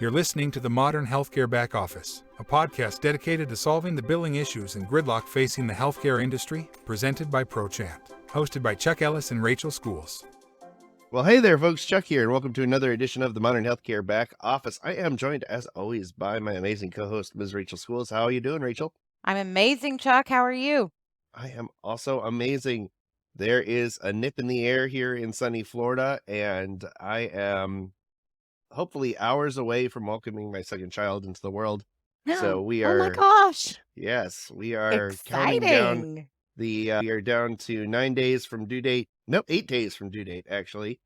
You're listening to the Modern Healthcare Back Office, a podcast dedicated to solving the billing issues and gridlock facing the healthcare industry, presented by Prochant, hosted by Chuck Ellis and Rachel Schools. Well, hey there, folks. Chuck here, and welcome to another edition of the Modern Healthcare Back Office. I am joined, as always, by my amazing co-host, Ms. Rachel Schools. How are you doing, Rachel? I'm amazing, Chuck. How are you? I am also amazing. There is a nip in the air here in sunny Florida, and I am hopefully hours away from welcoming my second child into the world. So we Oh my are, gosh. yes, we are counting down Exciting. we are down to 9 days from due date. Nope, 8 days from due date, actually.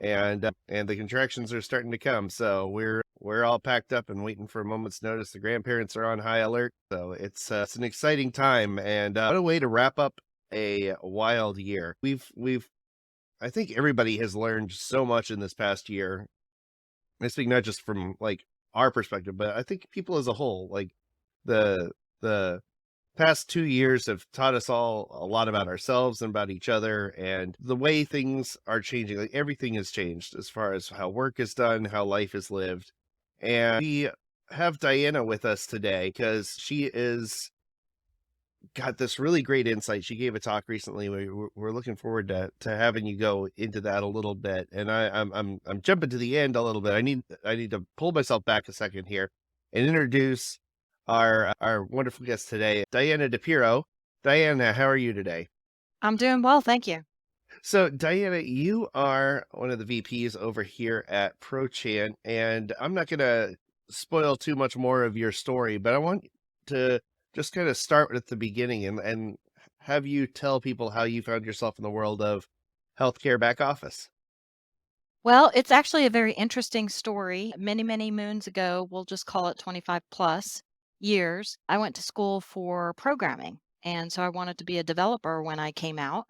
And the contractions are starting to come. So we're all packed up and waiting for a moment's notice. The grandparents are on high alert. So it's an exciting time, and what a way to wrap up a wild year. I think everybody has learned so much in this past year. I speak not just from like our perspective, but I think people as a whole, like the past 2 years have taught us all a lot about ourselves and about each other and the way things are changing. Like everything has changed as far as how work is done, how life is lived. And we have Diana with us today because she is got this really great insight. She gave a talk recently. We're looking forward to having you go into that a little bit. And I'm jumping to the end a little bit. I need to pull myself back a second here and introduce our wonderful guest today, Diana Pierro. Diana, how are you today? I'm doing well, thank you. So, Diana, you are one of the VPs over here at Prochant, and I'm not going to spoil too much more of your story, but I want to just kind of start at the beginning and have you tell people how you found yourself in the world of healthcare back office. Well, it's actually a very interesting story. Many, many moons ago, we'll just call it 25 plus years, I went to school for programming. And so I wanted to be a developer when I came out.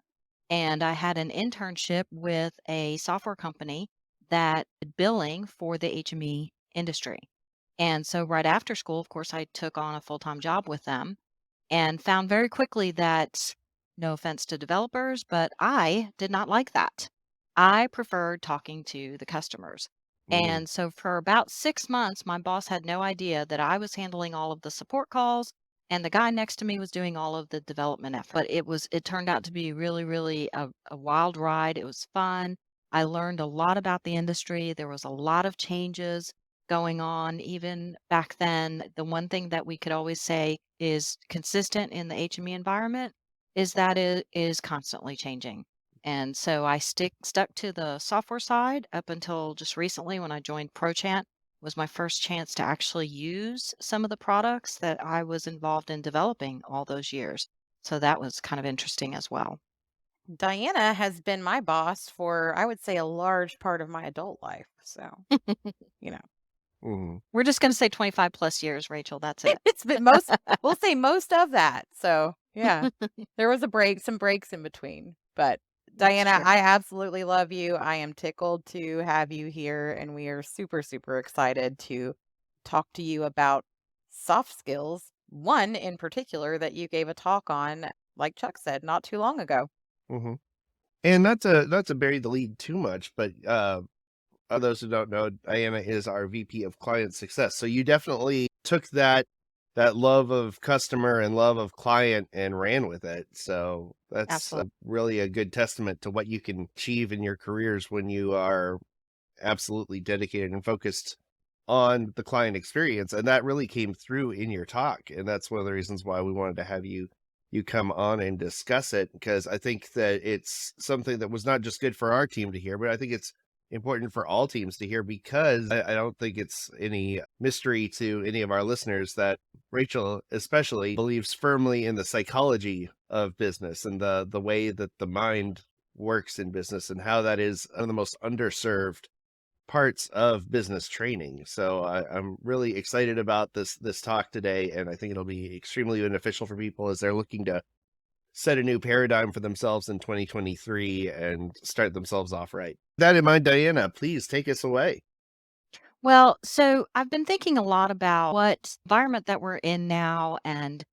And I had an internship with a software company that did billing for the HME industry. And so right after school, of course, I took on a full-time job with them and found very quickly that, no offense to developers, but I did not like that. I preferred talking to the customers. Mm, And so for about 6 months, my boss had no idea that I was handling all of the support calls and the guy next to me was doing all of the development effort. But it turned out to be really, really a wild ride. It was fun. I learned a lot about the industry. There was a lot of changes going on even back then. The one thing that we could always say is consistent in the HME environment is that it is constantly changing. And so I stuck to the software side up until just recently when I joined Prochant was my first chance to actually use some of the products that I was involved in developing all those years. So that was kind of interesting as well. Diana has been my boss for, I would say, a large part of my adult life. So, you know, mm, We're just going to say 25 plus years, Rachel. That's it. it's been we'll say most of that. So, yeah, there was some breaks in between. But Diana, true. I absolutely love you. I am tickled to have you here, and we are super, super excited to talk to you about soft skills. One in particular that you gave a talk on, like Chuck said, not too long ago. mhm. And not to bury the lead too much, but those who don't know, Diana is our VP of Client Success. So you definitely took that love of customer and love of client and ran with it. So that's Absolutely. really a good testament to what you can achieve in your careers when you are absolutely dedicated and focused on the client experience. And that really came through in your talk. And that's one of the reasons why we wanted to have you come on and discuss it, because I think that it's something that was not just good for our team to hear, but I think it's important for all teams to hear, because I don't think it's any mystery to any of our listeners that Rachel especially believes firmly in the psychology of business and the way that the mind works in business and how that is one of the most underserved parts of business training. So I'm really excited about this talk today, and I think it'll be extremely beneficial for people as they're looking to set a new paradigm for themselves in 2023 and start themselves off right. With that in mind, Diana, please take us away. Well, so I've been thinking a lot about what environment that we're in now and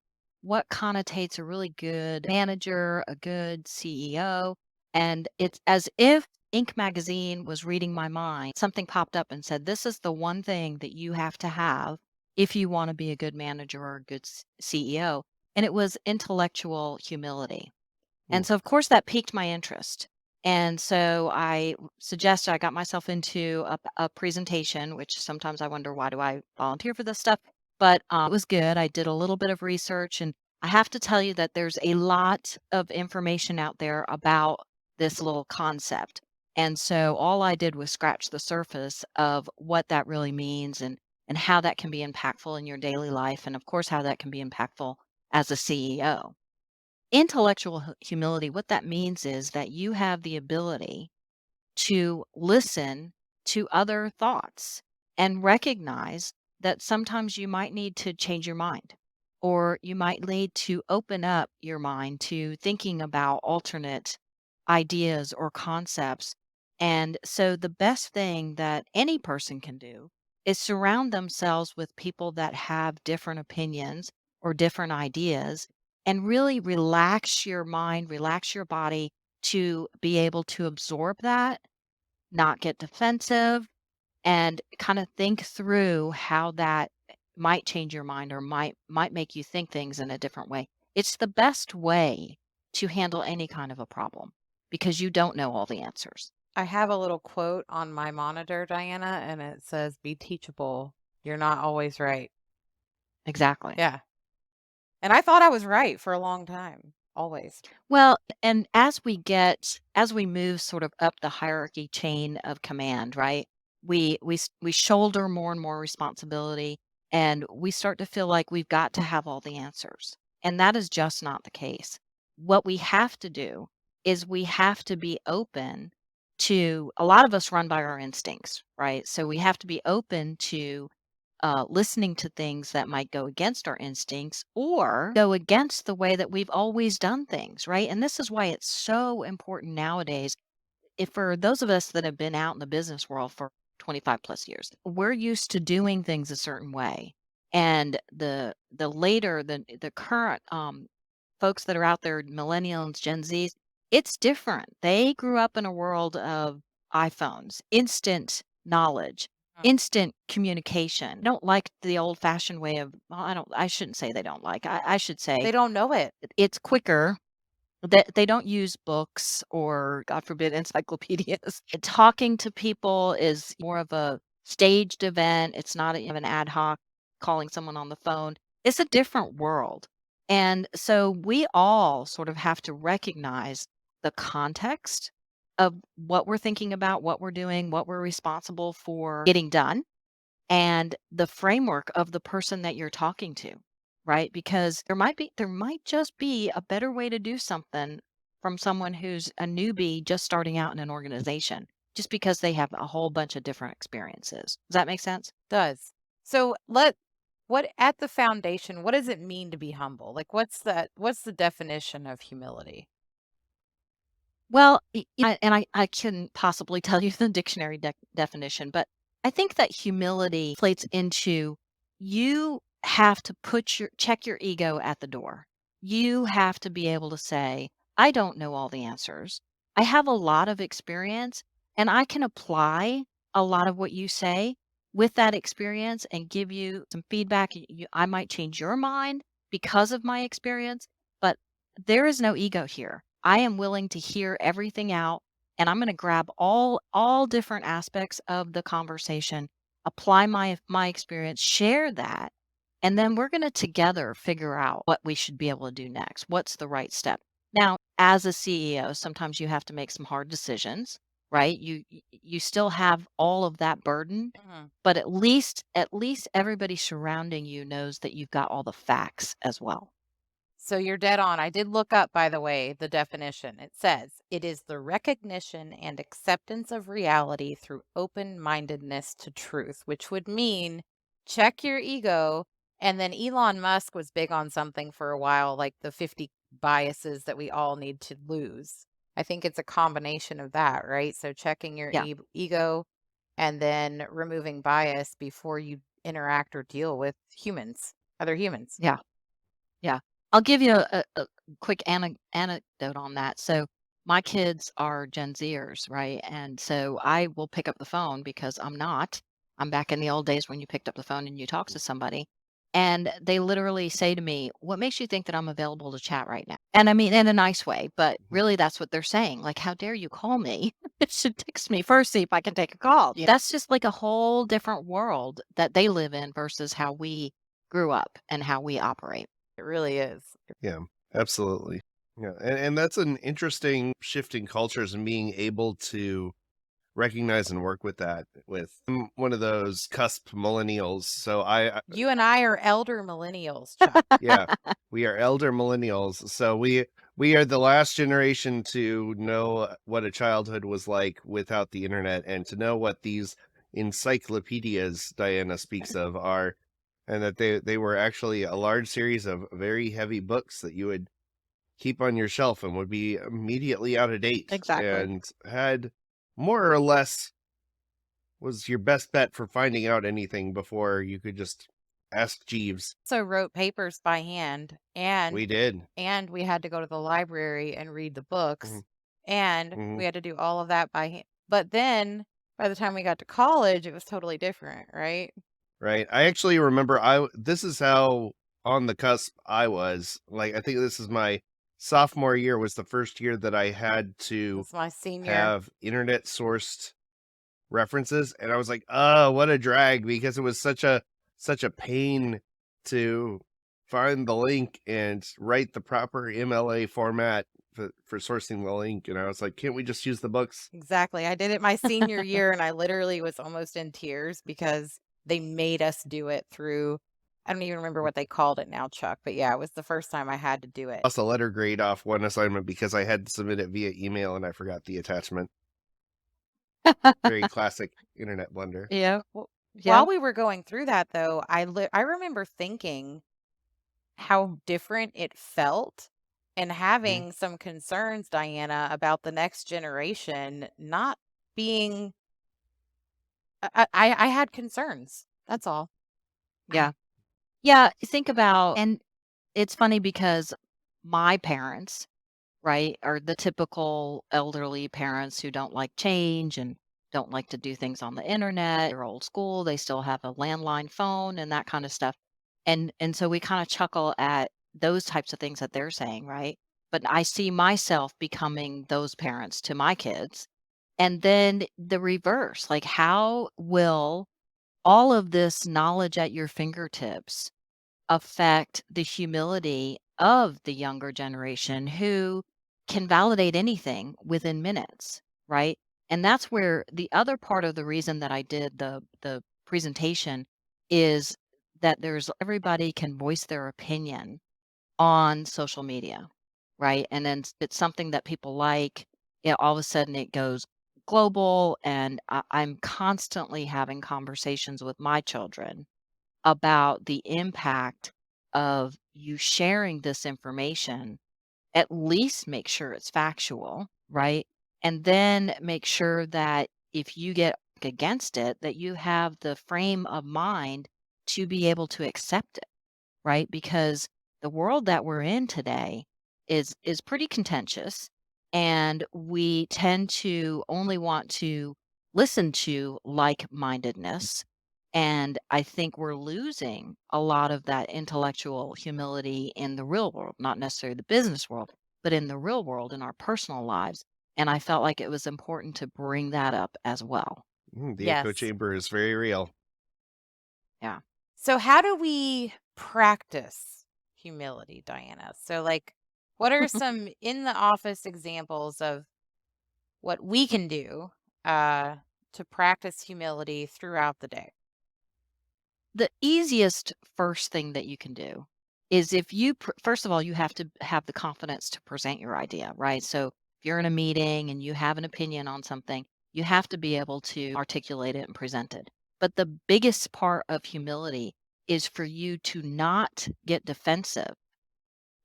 what connotates a really good manager, a good CEO. And it's as if Inc. magazine was reading my mind, something popped up and said, "This is the one thing that you have to have if you want to be a good manager or a good CEO." And it was intellectual humility. And Ooh. so, of course, that piqued my interest. And so I got myself into a presentation, which sometimes I wonder, why do I volunteer for this stuff? But it was good. I did a little bit of research, and I have to tell you that there's a lot of information out there about this little concept. And so all I did was scratch the surface of what that really means, and how that can be impactful in your daily life. And of course, how that can be impactful as a CEO. Intellectual humility, what that means is that you have the ability to listen to other thoughts and recognize that sometimes you might need to change your mind, or you might need to open up your mind to thinking about alternate ideas or concepts. And so the best thing that any person can do is surround themselves with people that have different opinions or different ideas, and really relax your mind, relax your body to be able to absorb that, not get defensive, and kind of think through how that might change your mind, or might make you think things in a different way. It's the best way to handle any kind of a problem, because you don't know all the answers. I have a little quote on my monitor, Diana, and it says, "Be teachable. You're not always right." Exactly. Yeah. And I thought I was right for a long time, always. Well, and as we move sort of up the hierarchy chain of command, right? We shoulder more and more responsibility, and we start to feel like we've got to have all the answers. And that is just not the case. What we have to do is we have to be open to, a lot of us run by our instincts, right? So we have to be open to listening to things that might go against our instincts or go against the way that we've always done things, right? And this is why it's so important nowadays. If for those of us that have been out in the business world for 25 plus years, we're used to doing things a certain way. And the current folks that are out there, millennials, Gen Zs, it's different. They grew up in a world of iPhones, instant knowledge, Mm. instant communication. Don't like the old-fashioned way of, well, I shouldn't say they don't like. I should say They don't know it. it's quicker. They don't use books or, God forbid, encyclopedias. Talking to people is more of a staged event. It's not an ad hoc calling someone on the phone. It's a different world. And so we all sort of have to recognize the context of what we're thinking about, what we're doing, what we're responsible for getting done, and the framework of the person that you're talking to, right? Because there might just be a better way to do something from someone who's a newbie just starting out in an organization, just because they have a whole bunch of different experiences. Does that make sense? Does. So what at the foundation, what does it mean to be humble? Like what's the definition of humility? Well, I couldn't possibly tell you the dictionary definition, but I think that humility plays into, you have to check your ego at the door. You have to be able to say, I don't know all the answers. I have a lot of experience, and I can apply a lot of what you say with that experience and give you some feedback. I might change your mind because of my experience, but there is no ego here. I am willing to hear everything out, and I'm going to grab all different aspects of the conversation, apply my experience, share that, and then we're going to together figure out what we should be able to do next. What's the right step? Now, as a CEO, sometimes you have to make some hard decisions, right? You still have all of that burden, Mhm. but at least everybody surrounding you knows that you've got all the facts as well. So you're dead on. I did look up, by the way, the definition. It says it is the recognition and acceptance of reality through open mindedness to truth, which would mean check your ego. And then Elon Musk was big on something for a while, like the 50 biases that we all need to lose. I think it's a combination of that, right? So checking your Yeah. ego and then removing bias before you interact or deal with humans, other humans. Yeah. Yeah. I'll give you a quick anecdote on that. So my kids are Gen Zers, right? And so I will pick up the phone because I'm back in the old days when you picked up the phone and you talked to somebody. And they literally say to me, "What makes you think that I'm available to chat right now?" And I mean, in a nice way, but Mhm. really that's what they're saying. Like, how dare you call me? You should text me first, see if I can take a call. Yeah. That's just like a whole different world that they live in versus how we grew up and how we operate. It really is. Yeah, absolutely. Yeah, and that's an interesting shift in cultures and being able to recognize and work with that. I'm one of those cusp millennials, so You and I are elder millennials, Chuck. yeah, we are elder millennials, so we are the last generation to know what a childhood was like without the internet, and to know what these encyclopedias Diana speaks of are, and that they were actually a large series of very heavy books that you would keep on your shelf and would be immediately out of date, Exactly. and had more or less was your best bet for finding out anything before you could just ask Jeeves. So wrote papers by hand, and We did. we had to go to the library and read the Mhm, books, and mhm. we had to do all of that by hand. But then by the time we got to college, it was totally different, right? Right. I actually remember this is how on the cusp I was. Like, I think this is my sophomore year was the first year that I had to That's my senior. have internet sourced references, and I was like, "Oh, what a drag," because it was such a pain to find the link and write the proper MLA format for sourcing the link, and I was like, "Can't we just use the books?" Exactly. I did it my senior year, and I literally was almost in tears because they made us do it through, I don't even remember what they called it now, Chuck, but yeah, it was the first time I had to do it. Lost a letter grade off one assignment because I had to submit it via email and I forgot the attachment. Very classic internet blunder. Yeah. Well, Yeah. while we were going through that though, I remember thinking how different it felt and Mhm. having some concerns, Diana, about the next generation not being I had concerns. That's all. Yeah. Yeah. Think about, and it's funny because my parents, right, are the typical elderly parents who don't like change and don't like to do things on the internet. They're old school. They still have a landline phone and that kind of stuff. And so we kind of chuckle at those types of things that they're saying, right? But I see myself becoming those parents to my kids. And then the reverse, like how will all of this knowledge at your fingertips affect the humility of the younger generation who can validate anything within minutes, right? And that's where the other part of the reason that I did the presentation is that there's everybody can voice their opinion on social media, right? And then it's something that people like, all of a sudden it goes global. And I'm constantly having conversations with my children about the impact of you sharing this information. At least make sure it's factual, right? And then make sure that if you get against it, that you have the frame of mind to be able to accept it, right? Because the world that we're in today is pretty contentious, and we tend to only want to listen to like-mindedness. And I think we're losing a lot of that intellectual humility in the real world, not necessarily the business world, but in the real world, in our personal lives. And I felt like it was important to bring that up as well. The echo Yes. chamber is very real. Yeah. So how do we practice humility, Diana? So like what are some in the office examples of what we can do uh to practice humility throughout the day? The easiest first thing that you can do is if you first of all, you have to have the confidence to present your idea, right? So if you're in a meeting and you have an opinion on something, you have to be able to articulate it and present it. But the biggest part of humility is for you to not get defensive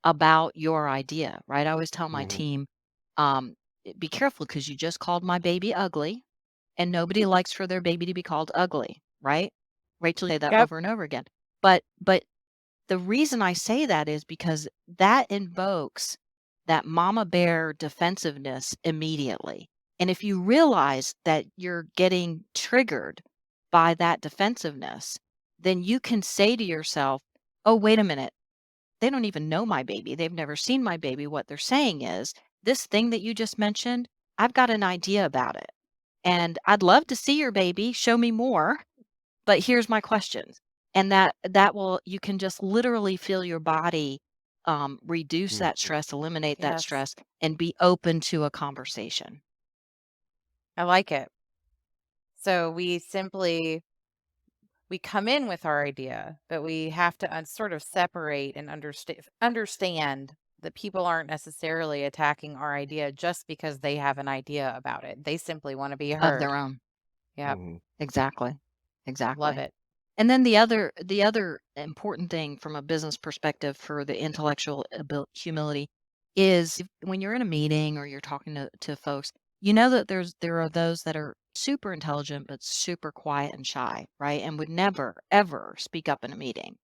about your idea, right? I always tell my Mhm. team, be careful because you just called my baby ugly, and nobody likes for their baby to be called ugly, right? Rachel say that Yep. over and over again. But the reason I say that is because that invokes that mama bear defensiveness immediately. And if you realize that you're getting triggered by that defensiveness, then you can say to yourself, oh, wait a minute. They don't even know my baby. They've never seen my baby. What they're saying is, this thing that you just mentioned, I've got an idea about it. And I'd love to see your baby. Show me more. But here's my questions. And that will, you can just literally feel your body reduce that stress, eliminate that Yes, stress, and be open to a conversation. I like it. So we come in with our idea, but we have to sort of separate and understand that people aren't necessarily attacking our idea just because they have an idea about it. They simply want to be Of heard. their own. Yep, Exactly. love Exactly. it. And then the other important thing from a business perspective for the intellectual humility is when you're in a meeting or you're talking to folks, you know that there are those that are super intelligent but super quiet and shy, right? And would never ever speak up in a meeting.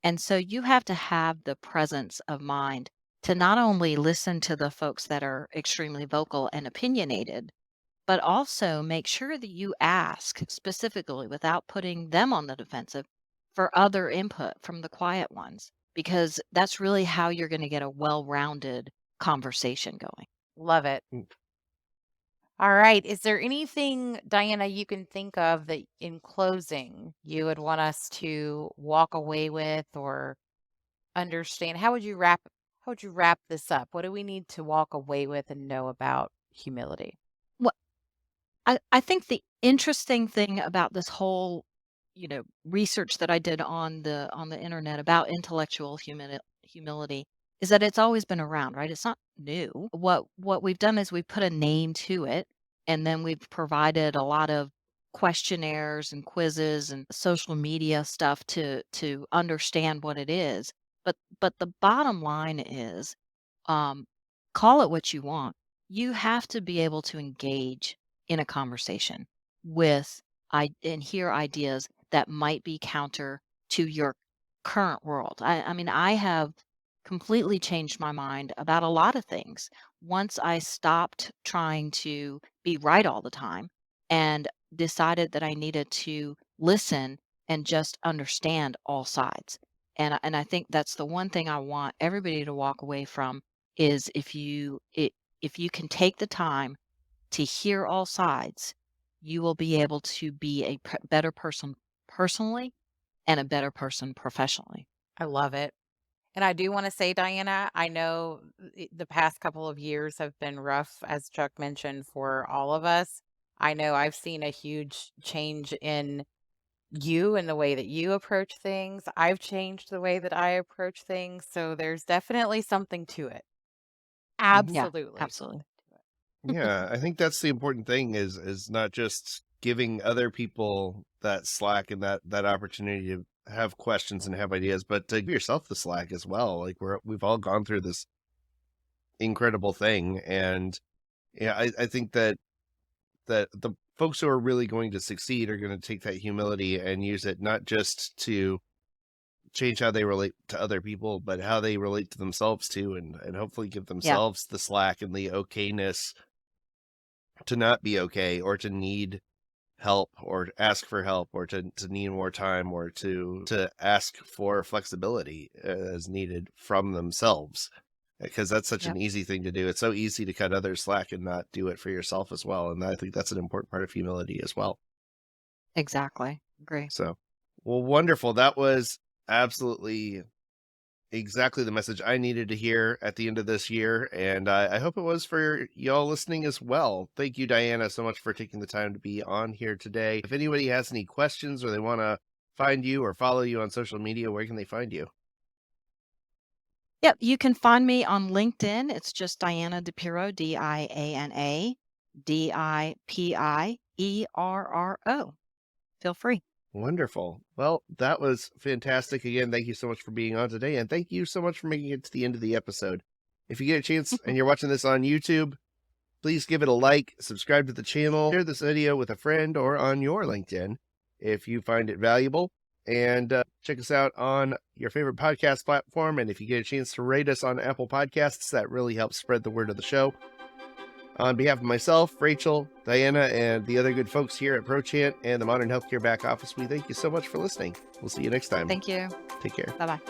And so you have to have the presence of mind to not only listen to the folks that are extremely vocal and opinionated, but also make sure that you ask specifically without putting them on the defensive for other input from the quiet ones, because that's really how you're going to get a well-rounded conversation going. Love it. Mm. All right. Is there anything, Diana, you can think of that in closing you would want us to walk away with or understand? How would you wrap this up? What do we need to walk away with and know about humility? Well, I think the interesting thing about this whole, research that I did on the internet about intellectual humility is that it's always been around, right? It's not new. What we've done is we've put a name to it, and then we've provided a lot of questionnaires and quizzes and social media stuff to understand what it is. But the bottom line is, um, call it what you want. You have to be able to engage in a conversation with and hear ideas that might be counter to your current world. I mean, I have completely changed my mind about a lot of things once I stopped trying to be right all the time and decided that I needed to listen and just understand all sides. And I think that's the one thing I want everybody to walk away from is if you can take the time to hear all sides, you will be able to be a better person personally and a better person professionally. I love it. And I do want to say, Diana, I know the past couple of years have been rough, as Chuck mentioned, for all of us. I know I've seen a huge change in you and the way that you approach things. I've changed the way that I approach things. So there's definitely something to it. Yeah, Absolutely absolutely. something to it. Yeah, I think that's the important thing is not just giving other people that slack and that opportunity to have questions and have ideas, but to give yourself the slack as well. Like we've all gone through this incredible thing, and yeah, I think that the folks who are really going to succeed are going to take that humility and use it not just to change how they relate to other people, but how they relate to themselves too, and hopefully give Yeah, themselves the slack and the okayness to not be okay or to need help or ask for help or to need more time or to ask for flexibility as needed from themselves, because that's such an yep, easy thing to do. It's so easy to cut others slack and not do it for yourself as well, and I think that's an important part of humility as well. exactly. Agree. So, well, wonderful. That was absolutely exactly the message I needed to hear at the end of this year. And I hope it was for y'all listening as well. Thank you, Diana, so much for taking the time to be on here today. If anybody has any questions or they want to find you or follow you on social media, where can they find you? Yep, you can find me on LinkedIn. It's just Diana DiPiero, Diana Dipierro. Feel free. Wonderful. Well, that was fantastic. Again, thank you so much for being on today. And thank you so much for making it to the end of the episode. If you get a chance and you're watching this on YouTube, please give it a like, subscribe to the channel, share this video with a friend or on your LinkedIn if you find it valuable. And check us out on your favorite podcast platform. And if you get a chance to rate us on Apple Podcasts, that really helps spread the word of the show. On behalf of myself, Rachel, Diana, and the other good folks here at Prochant and the Modern Healthcare Back Office, we thank you so much for listening. We'll see you next time. Thank you. Take care. Bye-bye.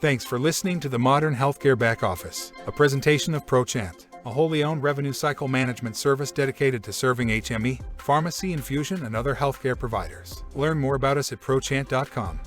Thanks for listening to the Modern Healthcare Back Office, a presentation of Prochant, a wholly owned revenue cycle management service dedicated to serving HME, pharmacy, infusion, and other healthcare providers. Learn more about us at prochant.com.